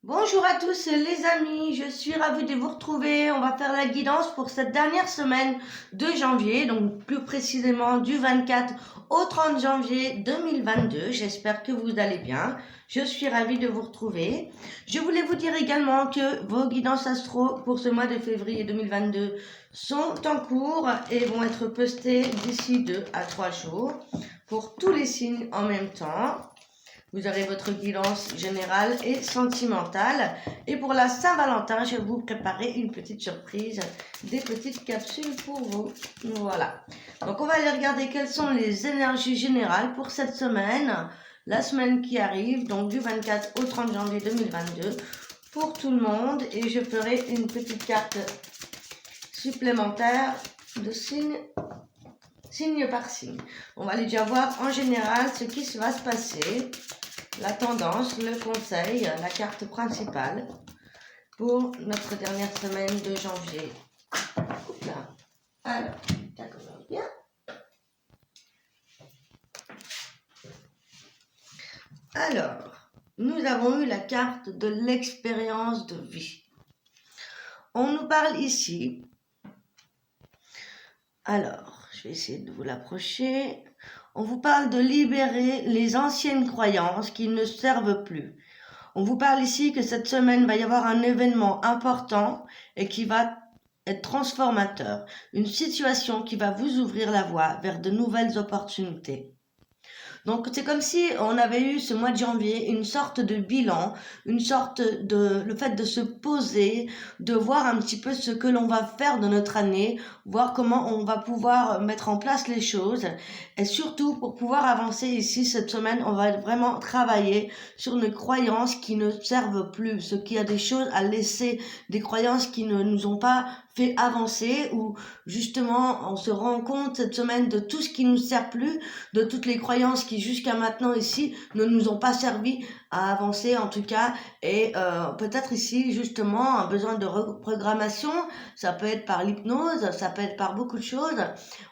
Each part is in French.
Bonjour à tous les amis, je suis ravie de vous retrouver. On va faire la guidance pour cette dernière semaine de janvier, donc plus précisément du 24 au 30 janvier 2022. J'espère que vous allez bien. Je suis ravie de vous retrouver. Je voulais vous dire également que vos guidances astro pour ce mois de février 2022 sont en cours et vont être postées d'ici 2 à 3 jours pour tous les signes en même temps. Vous aurez votre guidance générale et sentimentale. Et pour la Saint-Valentin, je vais vous préparer une petite surprise, des petites capsules pour vous. Voilà. Donc on va aller regarder quelles sont les énergies générales pour cette semaine, la semaine qui arrive, donc du 24 au 30 janvier 2022, pour tout le monde. Et je ferai une petite carte supplémentaire de signe par signe. On va aller déjà voir en général ce qui va se passer. La tendance, le conseil, la carte principale pour notre dernière semaine de janvier. Là. Alors, ça commence bien. Alors, nous avons eu la carte de l'expérience de vie. On nous parle ici. Alors, je vais essayer de vous l'approcher. On vous parle de libérer les anciennes croyances qui ne servent plus. On vous parle ici que cette semaine va y avoir un événement important et qui va être transformateur. Une situation qui va vous ouvrir la voie vers de nouvelles opportunités. Donc c'est comme si on avait eu ce mois de janvier une sorte de bilan, une sorte de le fait de se poser, de voir un petit peu ce que l'on va faire de notre année, voir comment on va pouvoir mettre en place les choses et surtout pour pouvoir avancer ici cette semaine, on va vraiment travailler sur nos croyances qui ne servent plus, ce qui a des choses à laisser, des croyances qui ne nous ont pas fait avancer ou justement on se rend compte cette semaine de tout ce qui nous sert plus, de toutes les croyances qui jusqu'à maintenant ici ne nous ont pas servi à avancer en tout cas et peut-être ici justement un besoin de reprogrammation, ça peut être par l'hypnose, ça peut être par beaucoup de choses.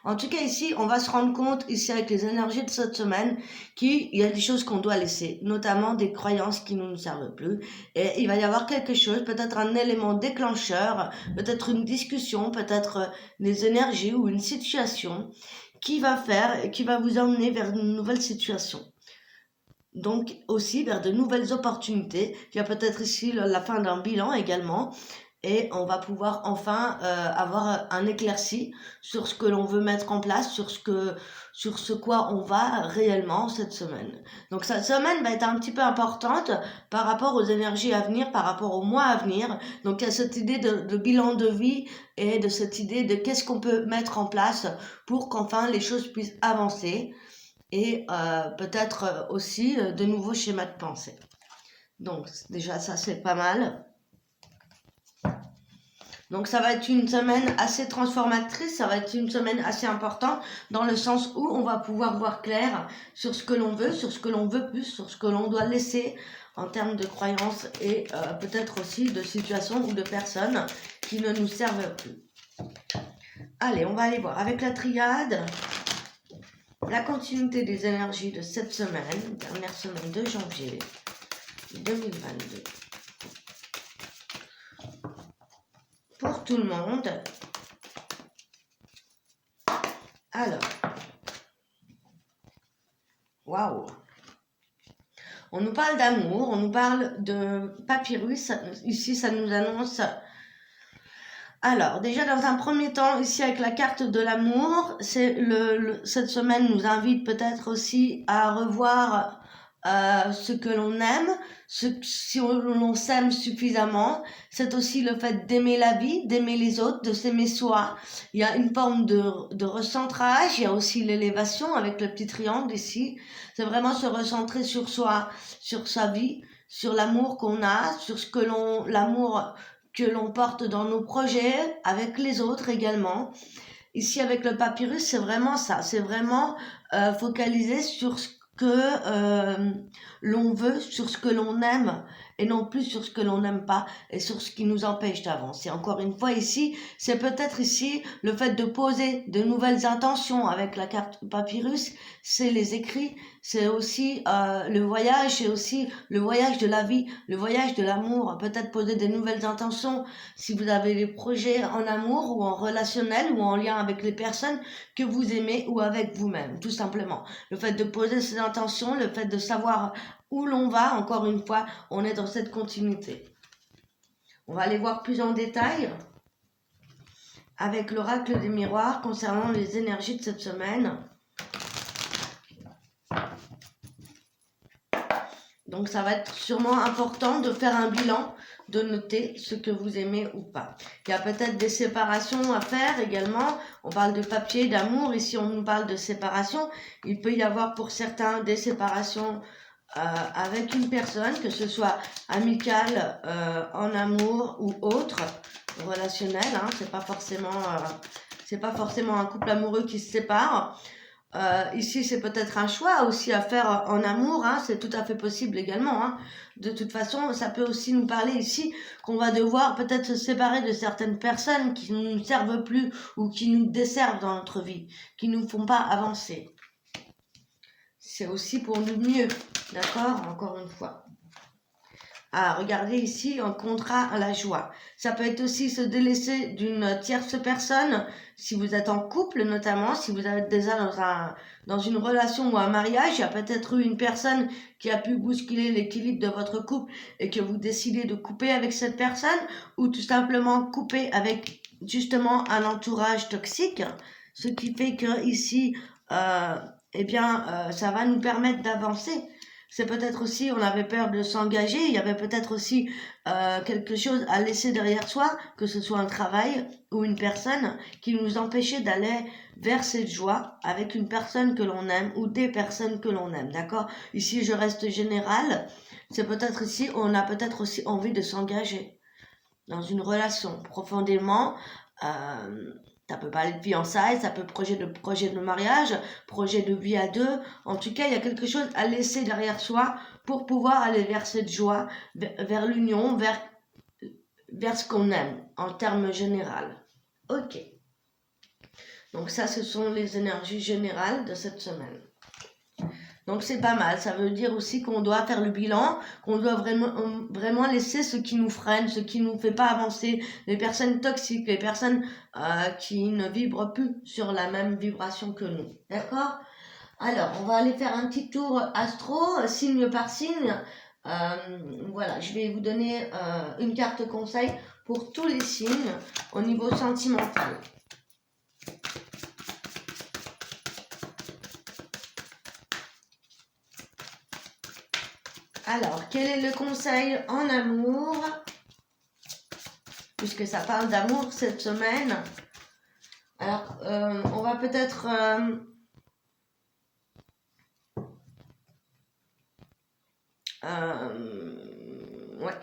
En tout cas ici on va se rendre compte ici avec les énergies de cette semaine qu'il y a des choses qu'on doit laisser, notamment des croyances qui ne nous servent plus et il va y avoir quelque chose, peut-être un élément déclencheur, peut-être une discussion, peut-être des énergies ou une situation qui va vous emmener vers une nouvelle situation. Donc aussi vers de nouvelles opportunités. Il y a peut-être ici la fin d'un bilan également. Et on va pouvoir enfin avoir un éclairci sur ce que l'on veut mettre en place, sur ce quoi on va réellement cette semaine. Donc cette semaine va être un petit peu importante par rapport aux énergies à venir, par rapport au mois à venir. Donc il y a cette idée de bilan de vie et de cette idée de qu'est-ce qu'on peut mettre en place pour qu'enfin les choses puissent avancer et peut-être aussi de nouveaux schémas de pensée. Donc déjà ça c'est pas mal. Donc ça va être une semaine assez transformatrice, ça va être une semaine assez importante dans le sens où on va pouvoir voir clair sur ce que l'on veut, sur ce que l'on veut plus, sur ce que l'on doit laisser en termes de croyances et peut-être aussi de situations ou de personnes qui ne nous servent plus. Allez, on va aller voir avec la triade, la continuité des énergies de cette semaine, dernière semaine de janvier 2022. Pour tout le monde. Alors, waouh! On nous parle d'amour, on nous parle de papyrus. Ici, ça nous annonce. Alors, déjà dans un premier temps, ici avec la carte de l'amour, cette semaine nous invite peut-être aussi à revoir ce que l'on aime, si l'on s'aime suffisamment. C'est aussi le fait d'aimer la vie, d'aimer les autres, de s'aimer soi. Il y a une forme de recentrage, il y a aussi l'élévation avec le petit triangle ici. C'est vraiment se recentrer sur soi, sur sa vie, sur l'amour qu'on a, sur l'amour que l'on porte dans nos projets, avec les autres également. Ici avec le papyrus, c'est vraiment ça, c'est vraiment focaliser sur ce que l'on veut, sur ce que l'on aime et non plus sur ce que l'on n'aime pas et sur ce qui nous empêche d'avancer. Encore une fois ici, c'est peut-être ici le fait de poser de nouvelles intentions avec la carte papyrus, c'est les écrits, c'est aussi le voyage, c'est aussi le voyage de la vie, le voyage de l'amour, peut-être poser des nouvelles intentions si vous avez des projets en amour ou en relationnel ou en lien avec les personnes que vous aimez ou avec vous-même, tout simplement. Le fait de poser ces intentions, le fait de savoir où l'on va, encore une fois, on est dans cette continuité. On va aller voir plus en détail avec l'oracle des miroirs concernant les énergies de cette semaine. Donc ça va être sûrement important de faire un bilan, de noter ce que vous aimez ou pas. Il y a peut-être des séparations à faire également. On parle de papier, d'amour. Ici, on nous parle de séparation. Il peut y avoir pour certains des séparations avec une personne, que ce soit amicale, en amour ou autre, relationnel. Hein. C'est pas forcément un couple amoureux qui se sépare. Ici, c'est peut-être un choix aussi à faire en amour, hein, c'est tout à fait possible également. Hein. De toute façon, ça peut aussi nous parler ici qu'on va devoir peut-être se séparer de certaines personnes qui ne nous servent plus ou qui nous desservent dans notre vie, qui ne nous font pas avancer. C'est aussi pour nous mieux, d'accord? Encore une fois. Ah, regardez ici, un contrat à la joie. Ça peut être aussi se délaisser d'une tierce personne, si vous êtes en couple notamment, si vous êtes déjà dans une relation ou un mariage, il y a peut-être eu une personne qui a pu bousculer l'équilibre de votre couple et que vous décidez de couper avec cette personne, ou tout simplement couper avec justement un entourage toxique, ce qui fait que ici, ça va nous permettre d'avancer. C'est peut-être aussi, on avait peur de s'engager, il y avait peut-être aussi quelque chose à laisser derrière soi, que ce soit un travail ou une personne qui nous empêchait d'aller vers cette joie avec une personne que l'on aime ou des personnes que l'on aime, d'accord? Ici, je reste général, c'est peut-être ici, on a peut-être aussi envie de s'engager dans une relation profondément. Ça peut parler de fiançailles, ça peut projet de mariage, projet de vie à deux. En tout cas, il y a quelque chose à laisser derrière soi pour pouvoir aller vers cette joie, vers l'union, vers ce qu'on aime en termes généraux. Ok. Donc ça, ce sont les énergies générales de cette semaine. Donc c'est pas mal, ça veut dire aussi qu'on doit faire le bilan, qu'on doit vraiment laisser ce qui nous freine, ce qui nous fait pas avancer, les personnes toxiques, les personnes qui ne vibrent plus sur la même vibration que nous. D'accord? Alors, on va aller faire un petit tour astro, signe par signe. Voilà, je vais vous donner une carte conseil pour tous les signes au niveau sentimental. Alors, quel est le conseil en amour? Puisque ça parle d'amour cette semaine. Alors, on va peut-être...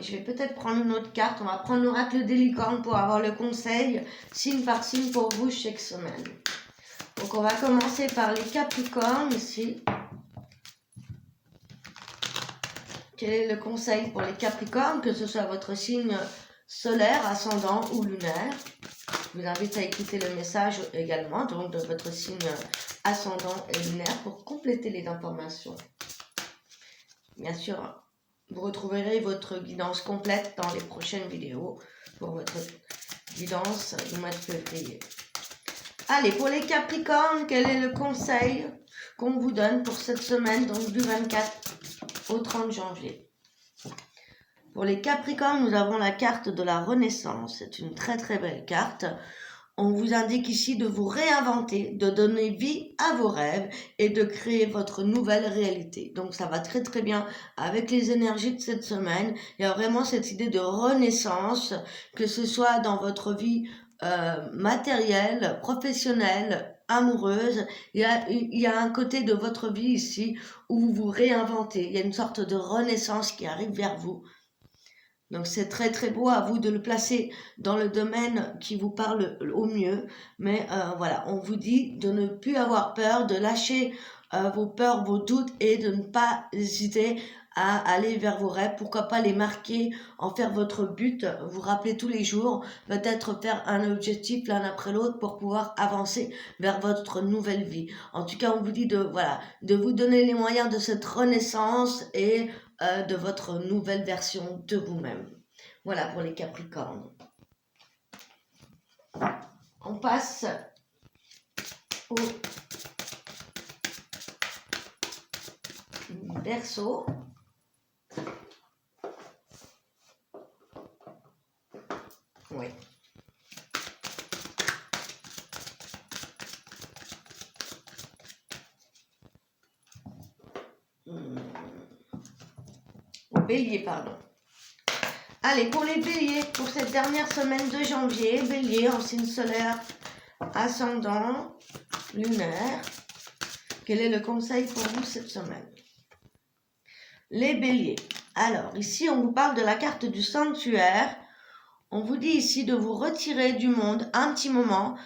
je vais peut-être prendre une autre carte. On va prendre l'oracle des licornes pour avoir le conseil, signe par signe pour vous chaque semaine. Donc, on va commencer par les capricornes ici. Quel est le conseil pour les capricornes, que ce soit votre signe solaire, ascendant ou lunaire? Je vous invite à écouter le message également, donc de votre signe ascendant et lunaire pour compléter les informations. Bien sûr, vous retrouverez votre guidance complète dans les prochaines vidéos pour votre guidance du mois de février. Allez, pour les capricornes, quel est le conseil qu'on vous donne pour cette semaine, donc du 24 au 30 janvier. Pour les Capricornes, nous avons la carte de la Renaissance. C'est une très très belle carte. On vous indique ici de vous réinventer, de donner vie à vos rêves et de créer votre nouvelle réalité. Donc ça va très très bien avec les énergies de cette semaine. Il y a vraiment cette idée de renaissance, que ce soit dans votre vie matérielle, professionnelle, amoureuse. Il y a un côté de votre vie ici où vous vous réinventez. Il y a une sorte de renaissance qui arrive vers vous. Donc c'est très très beau, à vous de le placer dans le domaine qui vous parle au mieux. Mais voilà, on vous dit de ne plus avoir peur, de lâcher vos peurs, vos doutes et de ne pas hésiter à aller vers vos rêves, pourquoi pas les marquer, en faire votre but, vous rappeler tous les jours, peut-être faire un objectif l'un après l'autre pour pouvoir avancer vers votre nouvelle vie. En tout cas, on vous dit de vous donner les moyens de cette renaissance et de votre nouvelle version de vous-même. Voilà pour les Capricornes. On passe au Verseau. Oui. Bélier, pardon. Allez, pour les béliers, pour cette dernière semaine de janvier, bélier en signe solaire, ascendant, lunaire, quel est le conseil pour vous cette semaine? Les béliers. Alors, ici, on vous parle de la carte du sanctuaire. On vous dit ici de vous retirer du monde un petit moment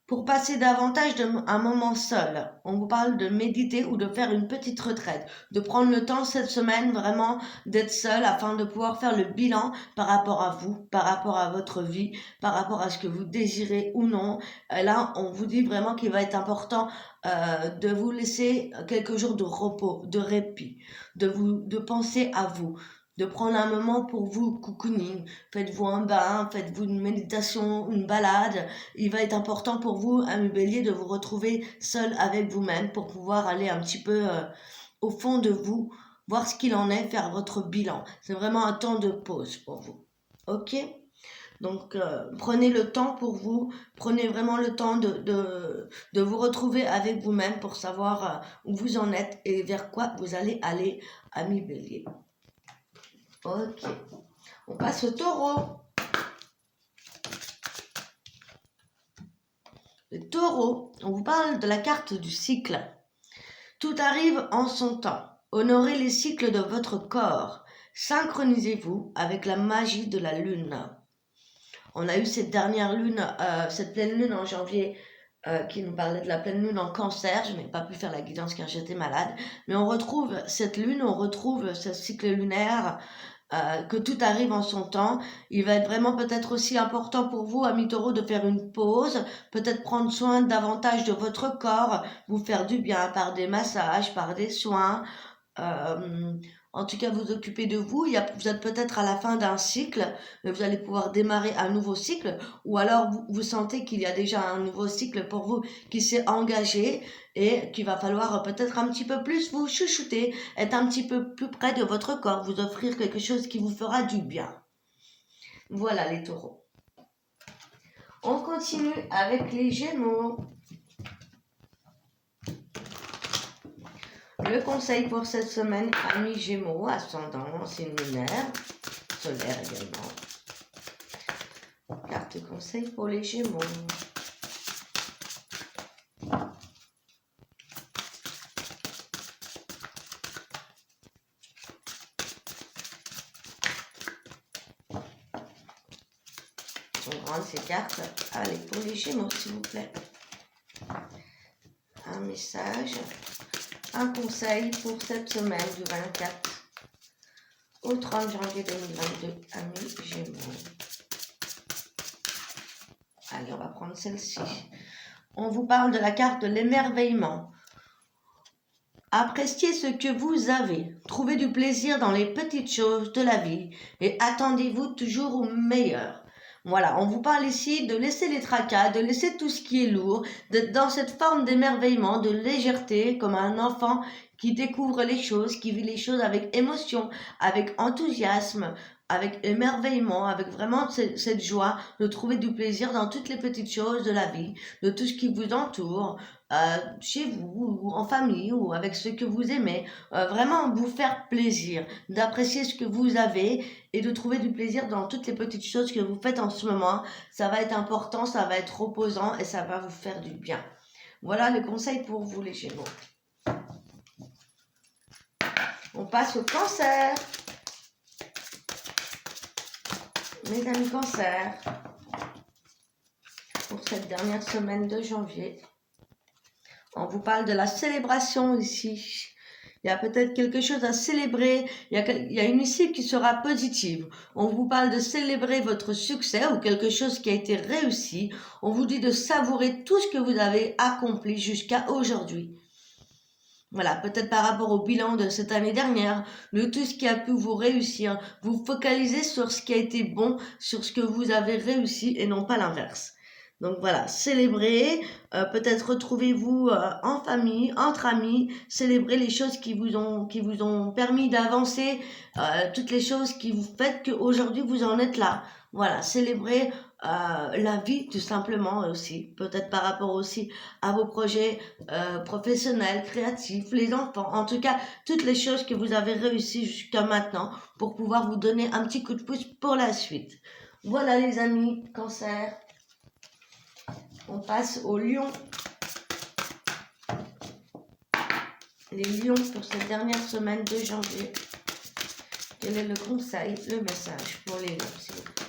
pour passer davantage un moment seul. On vous parle de méditer ou de faire une petite retraite, de prendre le temps cette semaine vraiment d'être seul afin de pouvoir faire le bilan par rapport à vous, par rapport à votre vie, par rapport à ce que vous désirez ou non. Là, on vous dit vraiment qu'il va être important de vous laisser quelques jours de repos, de répit, de penser à vous, de prendre un moment pour vous, cocooning, faites-vous un bain, faites-vous une méditation, une balade. Il va être important pour vous, ami bélier, de vous retrouver seul avec vous-même pour pouvoir aller un petit peu au fond de vous, voir ce qu'il en est, faire votre bilan. C'est vraiment un temps de pause pour vous. Ok ? Donc, prenez le temps pour vous, prenez vraiment le temps de vous retrouver avec vous-même pour savoir où vous en êtes et vers quoi vous allez aller, ami bélier. Ok, on passe au taureau. Le taureau, on vous parle de la carte du cycle. Tout arrive en son temps. Honorez les cycles de votre corps. Synchronisez-vous avec la magie de la lune. On a eu cette dernière lune, cette pleine lune en janvier qui nous parlait de la pleine lune en cancer. Je n'ai pas pu faire la guidance car j'étais malade. Mais on retrouve cette lune, on retrouve ce cycle lunaire. Que tout arrive en son temps. Il va être vraiment peut-être aussi important pour vous, amis taureaux, de faire une pause, peut-être prendre soin davantage de votre corps, vous faire du bien par des massages, par des soins. En tout cas, vous occuper de vous. Vous êtes peut-être à la fin d'un cycle, mais vous allez pouvoir démarrer un nouveau cycle, ou alors vous sentez qu'il y a déjà un nouveau cycle pour vous qui s'est engagé et qu'il va falloir peut-être un petit peu plus vous chouchouter, être un petit peu plus près de votre corps, vous offrir quelque chose qui vous fera du bien. Voilà les taureaux. On continue avec les gémeaux. Le conseil pour cette semaine, amis Gémeaux, ascendant, signe lunaire, solaire également. Carte conseil pour les Gémeaux. Sont grandes ces cartes. Allez, pour les Gémeaux, s'il vous plaît. Un message. Un conseil pour cette semaine du 24 au 30 janvier 2022, amis Gémeaux. Allez, on va prendre celle-ci. On vous parle de la carte de l'émerveillement. Appréciez ce que vous avez. Trouvez du plaisir dans les petites choses de la vie et attendez-vous toujours au meilleur. Voilà, on vous parle ici de laisser les tracas, de laisser tout ce qui est lourd, d'être dans cette forme d'émerveillement, de légèreté, comme un enfant qui découvre les choses, qui vit les choses avec émotion, avec enthousiasme, avec émerveillement, avec vraiment cette joie de trouver du plaisir dans toutes les petites choses de la vie, de tout ce qui vous entoure, chez vous, ou en famille, ou avec ceux que vous aimez. Vraiment vous faire plaisir, d'apprécier ce que vous avez et de trouver du plaisir dans toutes les petites choses que vous faites en ce moment. Ça va être important, ça va être reposant et ça va vous faire du bien. Voilà le conseil pour vous les Gémeaux. On passe au Cancer. Mes amis Cancer, pour cette dernière semaine de janvier, on vous parle de la célébration ici, Il y a peut-être quelque chose à célébrer. Il y a une issue qui sera positive. On vous parle de célébrer votre succès ou quelque chose qui a été réussi. On vous dit de savourer tout ce que vous avez accompli jusqu'à aujourd'hui. Voilà, peut-être par rapport au bilan de cette année dernière, de tout ce qui a pu vous réussir. Vous focalisez sur ce qui a été bon, sur ce que vous avez réussi et non pas l'inverse. Donc voilà, célébrez, peut-être retrouvez-vous en famille, entre amis, célébrez les choses qui vous ont permis d'avancer, toutes les choses qui vous faites qu'aujourd'hui vous en êtes là. Voilà, célébrez la vie tout simplement aussi, peut-être par rapport aussi à vos projets professionnels, créatifs, les enfants, en tout cas toutes les choses que vous avez réussi jusqu'à maintenant pour pouvoir vous donner un petit coup de pouce pour la suite. Voilà les amis, Cancer. On passe aux lions. Les lions pour cette dernière semaine de janvier. Quel est le conseil, le message pour les lions, s'il vous plaît?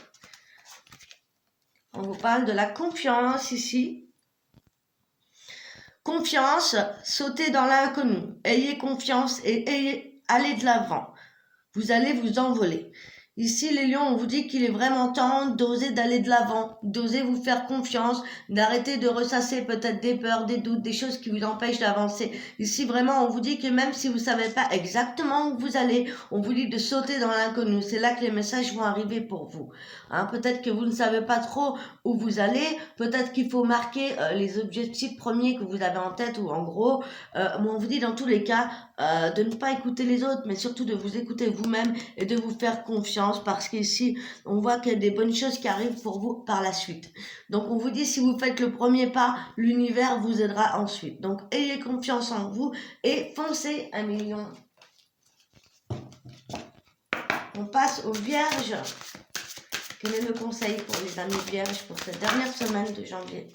On vous parle de la confiance ici. Confiance, sautez dans l'inconnu. Ayez confiance et allez de l'avant. Vous allez vous envoler. Ici, les lions, on vous dit qu'il est vraiment temps d'oser d'aller de l'avant, d'oser vous faire confiance, d'arrêter de ressasser peut-être des peurs, des doutes, des choses qui vous empêchent d'avancer. Ici, vraiment, on vous dit que même si vous savez pas exactement où vous allez, on vous dit de sauter dans l'inconnu. C'est là que les messages vont arriver pour vous. Hein, peut-être que vous ne savez pas trop où vous allez, peut-être qu'il faut marquer les objectifs premiers que vous avez en tête ou en gros. On vous dit dans tous les cas de ne pas écouter les autres, mais surtout de vous écouter vous-même et de vous faire confiance parce qu'ici, on voit qu'il y a des bonnes choses qui arrivent pour vous par la suite. Donc, on vous dit, si vous faites le premier pas, l'univers vous aidera ensuite. Donc, ayez confiance en vous et foncez 1 million. On passe aux vierges. Quel est le conseil pour les amis vierges pour cette dernière semaine de janvier?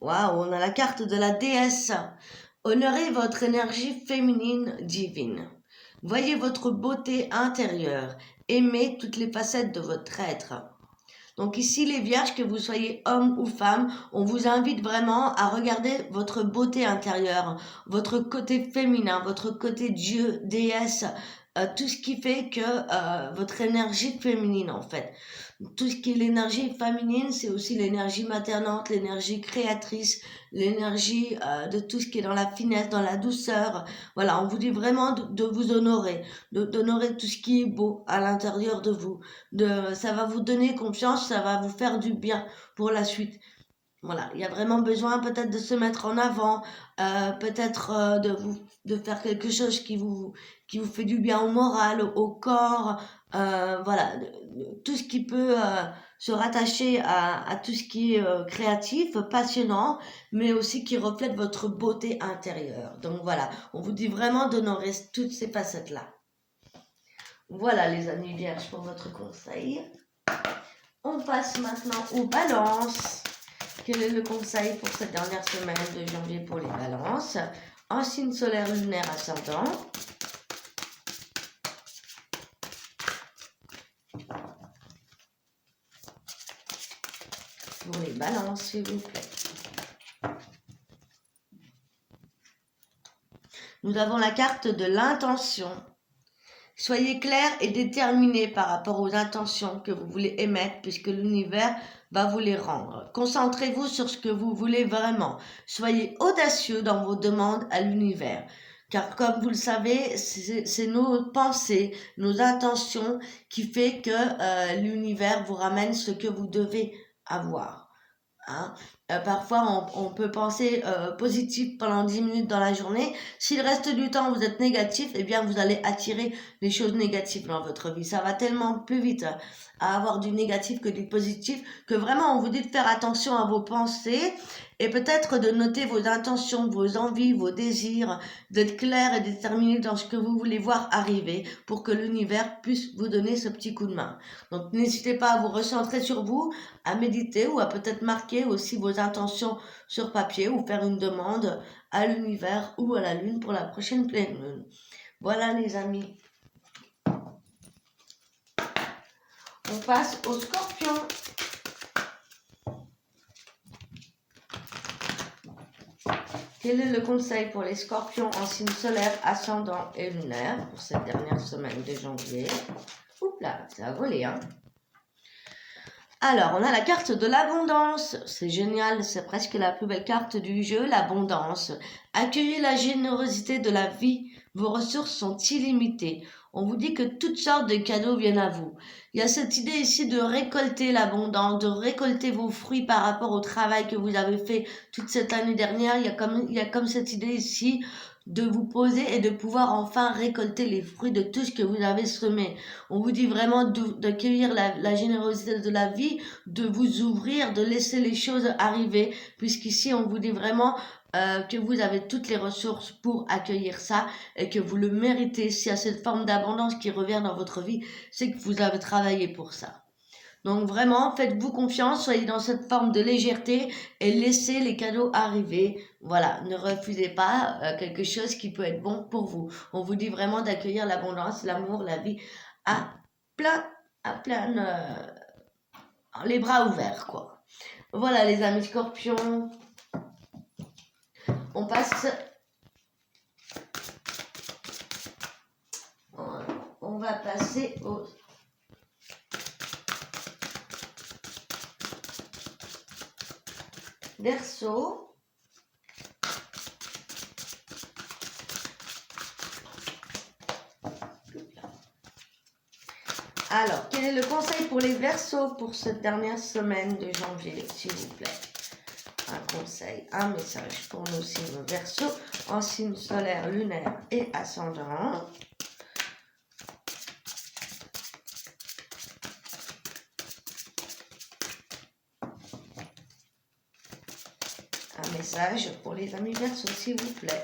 Waouh, on a la carte de la déesse. Honorez votre énergie féminine divine. Voyez votre beauté intérieure. Aimez toutes les facettes de votre être. Donc ici, les vierges, que vous soyez homme ou femme, on vous invite vraiment à regarder votre beauté intérieure, votre côté féminin, votre côté Dieu, déesse, tout ce qui fait que votre énergie féminine en fait. Tout ce qui est l'énergie féminine, c'est aussi l'énergie maternante, l'énergie créatrice, l'énergie de tout ce qui est dans la finesse, dans la douceur. Voilà, on vous dit vraiment de vous honorer, d'honorer tout ce qui est beau à l'intérieur de vous. Ça va vous donner confiance, ça va vous faire du bien pour la suite. Voilà, il y a vraiment besoin peut-être de se mettre en avant, peut-être de faire quelque chose qui vous fait du bien au moral, au corps, voilà, tout ce qui peut se rattacher à tout ce qui est créatif, passionnant, mais aussi qui reflète votre beauté intérieure. Donc voilà, on vous dit vraiment d'honorer toutes ces facettes-là. Voilà les amis vierges pour votre conseil. On passe maintenant aux balances. Quel est le conseil pour cette dernière semaine de janvier pour les balances? En signe solaire, lunaire, ascendant. Pour les balances, s'il vous plaît. Nous avons la carte de l'intention. Soyez clair et déterminé par rapport aux intentions que vous voulez émettre puisque l'univers va vous les rendre. Concentrez-vous sur ce que vous voulez vraiment. Soyez audacieux dans vos demandes à l'univers. Car comme vous le savez, c'est nos pensées, nos intentions qui fait que l'univers vous ramène ce que vous devez avoir. Hein. Parfois, on peut penser positif pendant 10 minutes dans la journée. Si le reste du temps, vous êtes négatif, eh bien, vous allez attirer les choses négatives dans votre vie. Ça va tellement plus vite à avoir du négatif que du positif que vraiment, on vous dit de faire attention à vos pensées et peut-être de noter vos intentions, vos envies, vos désirs, d'être clair et déterminé dans ce que vous voulez voir arriver pour que l'univers puisse vous donner ce petit coup de main. Donc, n'hésitez pas à vous recentrer sur vous, à méditer ou à peut-être marquer aussi vos intentions sur papier ou faire une demande à l'univers ou à la lune pour la prochaine pleine lune. Voilà les amis. On passe au scorpion. quel est le conseil pour les scorpions en signe solaire, ascendant et lunaire pour cette dernière semaine de janvier? Oups là, ça a volé, hein. Alors, on a la carte de l'abondance. C'est génial, c'est presque la plus belle carte du jeu, l'abondance. Accueillez la générosité de la vie. Vos ressources sont illimitées. On vous dit que toutes sortes de cadeaux viennent à vous. Il y a cette idée ici de récolter l'abondance, de récolter vos fruits par rapport au travail que vous avez fait toute cette année dernière. Il y a comme cette idée ici de vous poser et de pouvoir enfin récolter les fruits de tout ce que vous avez semé. On vous dit vraiment d'accueillir la générosité de la vie, de vous ouvrir, de laisser les choses arriver, puisqu'ici on vous dit vraiment que vous avez toutes les ressources pour accueillir ça et que vous le méritez. S'il y a cette forme d'abondance qui revient dans votre vie, c'est que vous avez travaillé pour ça. Donc vraiment, faites-vous confiance, soyez dans cette forme de légèreté et laissez les cadeaux arriver. Voilà, ne refusez pas quelque chose qui peut être bon pour vous. On vous dit vraiment d'accueillir l'abondance, l'amour, la vie à plein, les bras ouverts, quoi. Voilà les amis scorpions. On passe... On va passer au... Verseau. Alors, quel est le conseil pour les Verseaux pour cette dernière semaine de janvier, s'il vous plaît? Un conseil, un message pour nos signes Verseaux en signe solaire, lunaire et ascendant. Un message pour les amis Verseaux, s'il vous plaît.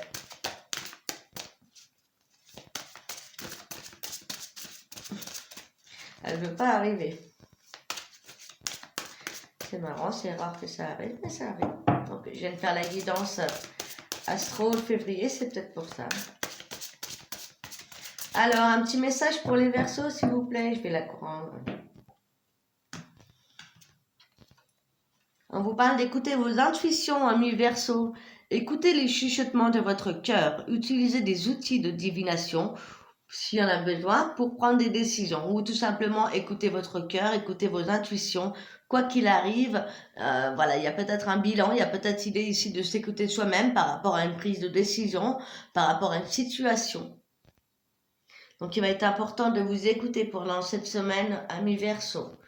Elle ne veut pas arriver. C'est marrant, c'est rare que ça arrive, mais ça arrive. Donc, je viens de faire la guidance astro février, c'est peut-être pour ça. Alors, un petit message pour les Verseaux, s'il vous plaît. Je vais la prendre. On vous parle d'écouter vos intuitions, amis Verseaux. Écoutez les chuchotements de votre cœur. Utilisez des outils de divination s'il y en a besoin pour prendre des décisions, ou tout simplement écoutez votre cœur, écoutez vos intuitions, quoi qu'il arrive. Voilà, il y a peut-être un bilan, il y a peut-être idée ici de s'écouter soi-même par rapport à une prise de décision, par rapport à une situation. Donc il va être important de vous écouter pendant cette semaine, amis Verseaux.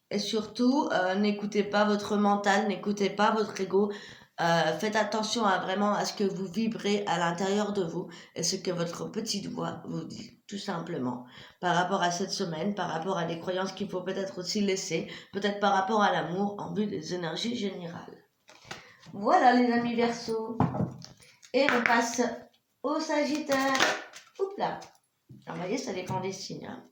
Et surtout, n'écoutez pas votre mental, n'écoutez pas votre ego. Faites attention vraiment à ce que vous vibrez à l'intérieur de vous et ce que votre petite voix vous dit, tout simplement, par rapport à cette semaine, par rapport à des croyances qu'il faut peut-être aussi laisser, peut-être par rapport à l'amour en vue des énergies générales. Voilà les amis Verseaux. Et on passe au Sagittaire. Oups là. Alors, vous voyez, ça dépend des signes. Hein.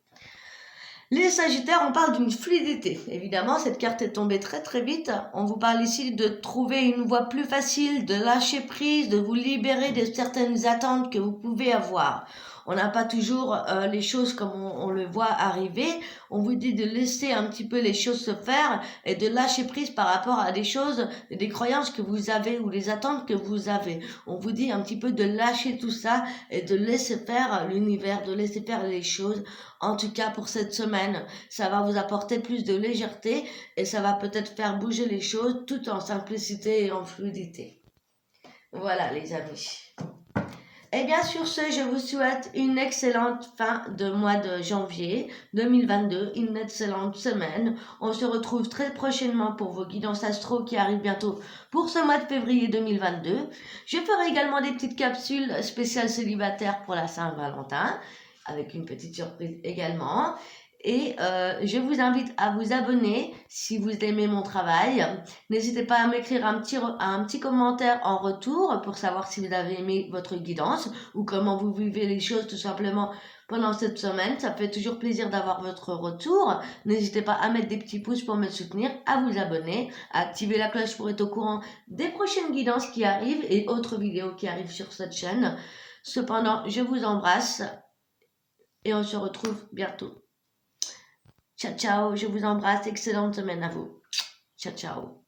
Les Sagittaires, on parle d'une fluidité. Évidemment, cette carte est tombée très très vite. On vous parle ici de trouver une voie plus facile, de lâcher prise, de vous libérer de certaines attentes que vous pouvez avoir. On n'a pas toujours les choses comme on le voit arriver. On vous dit de laisser un petit peu les choses se faire et de lâcher prise par rapport à des choses, des croyances que vous avez ou des attentes que vous avez. On vous dit un petit peu de lâcher tout ça et de laisser faire l'univers, de laisser faire les choses. En tout cas, pour cette semaine, ça va vous apporter plus de légèreté et ça va peut-être faire bouger les choses tout en simplicité et en fluidité. Voilà les amis. Et bien sur ce, je vous souhaite une excellente fin de mois de janvier 2022, une excellente semaine. On se retrouve très prochainement pour vos guidances astro qui arrivent bientôt pour ce mois de février 2022. Je ferai également des petites capsules spéciales célibataires pour la Saint-Valentin, avec une petite surprise également. Et je vous invite à vous abonner si vous aimez mon travail. N'hésitez pas à m'écrire un petit commentaire en retour pour savoir si vous avez aimé votre guidance ou comment vous vivez les choses tout simplement pendant cette semaine. Ça fait toujours plaisir d'avoir votre retour. N'hésitez pas à mettre des petits pouces pour me soutenir, à vous abonner, à activer la cloche pour être au courant des prochaines guidances qui arrivent et autres vidéos qui arrivent sur cette chaîne. Cependant, je vous embrasse et on se retrouve bientôt. Ciao, ciao, je vous embrasse. Excellente semaine à vous. Ciao, ciao.